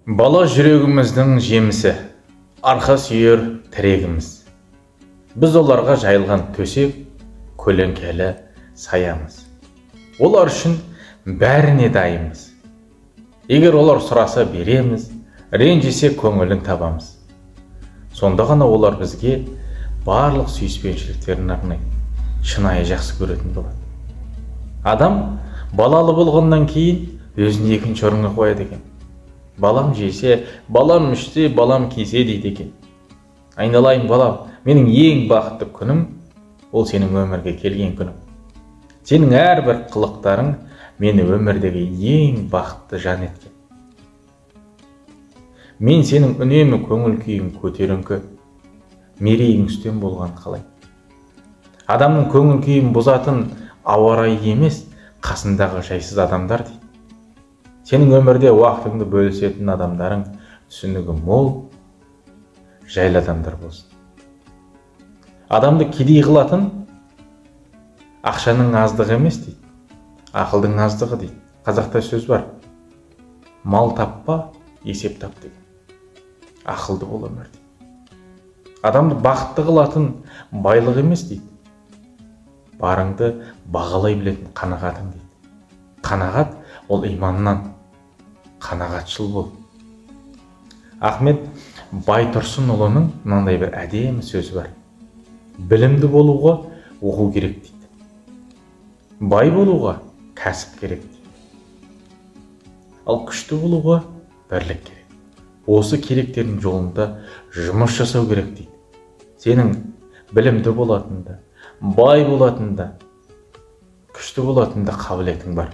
Бала жүрегіміздің жемісі, арқа сүйер тірегіміз. Біз оларға жайылған төсек, көлеңкелі саямыз. Олар үшін бәріне дайынбыз. Егер олар сұраса береміз, ренжісе көңілін табамыз. Сонда ғана олар бізге барлық сүйіспеншіліктерін арнайды, шынайы жақсы көретін болады. Адам балалы болғаннан кейін өзін екінші орынға қояды екен. Балам жесе, балам ішсе, балам кисе дейді екен. Айналайын балам, менің ең бақытты күнім ол сенің өмірге келген күнім. Сенің әрбір қылықтарың мені өмірдегі ең бақытты жан еткен. Мен сенің үнемі көңіл күйің көтеріңкі, мерейің үстем болған қалай. Адамның көңіл күйін бұзатын ауа райы емес, қасындағы жайсыз адамдар дейді. Сенің өмірде уақытыңды бөлісетін адамдарың түсінігі мол, жайлы адамдар болсын. Адамды кедей қылатын ақшаның аздығы емес дейді, ақылдың аздығы дейді. Қазақта сөз бар: мал таппа, есеп тап деген. Ақылды бол өмір дейді. Адамды бақытты қылатын байлық емес дейді, барыңды бағалай білетін қанағатың дейді. Қанағат ол иманнан, қанағатшыл бол. Ахмет Байтұрсынұлының мынандай бір әдемі сөзі бар: білімді болуға оқу керек дейді, бай болуға кәсіп керек дейді, ал күшті болуға бірлік керек. Осы керектердің жолында жұмыс жасау керек дейді. Сенің білімді болатында, бай болатында, күшті болатында қабілетің бар.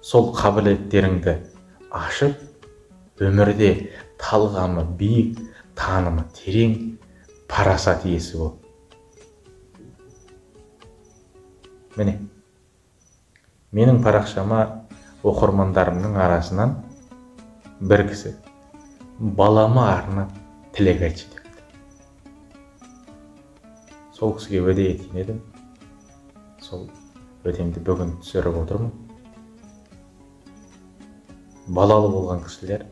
Сол қабілеттеріңді ашып, өмірде талғамы биік, танымы терең, парасат иесі бол. Міне, менің парақшама оқырмандарымның арасынан бір кісі балама арнап тілек айтшы депті. Сол кісіге уәде еткен едім. Сол уәдемді бүгін түсіріп отырмын. Балалы болған кісілер,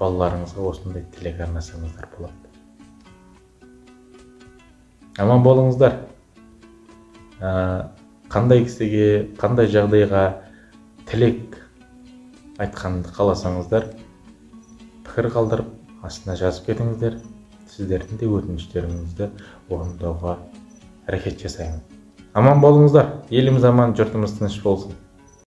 балаларыңызға осындай тілек арнасаңыздар болады. Аман болыңыздар. Қандай кісіге, қандай жағдайға тілек айтқанды қаласаңыздар, пікір қалдырып, астына жазып кетіңіздер. Сіздердің де өтініштеріңізді орындауға әрекет жасаймын. Аман болыңыздар. Еліміз аман, жұртымыз тыныш болсын.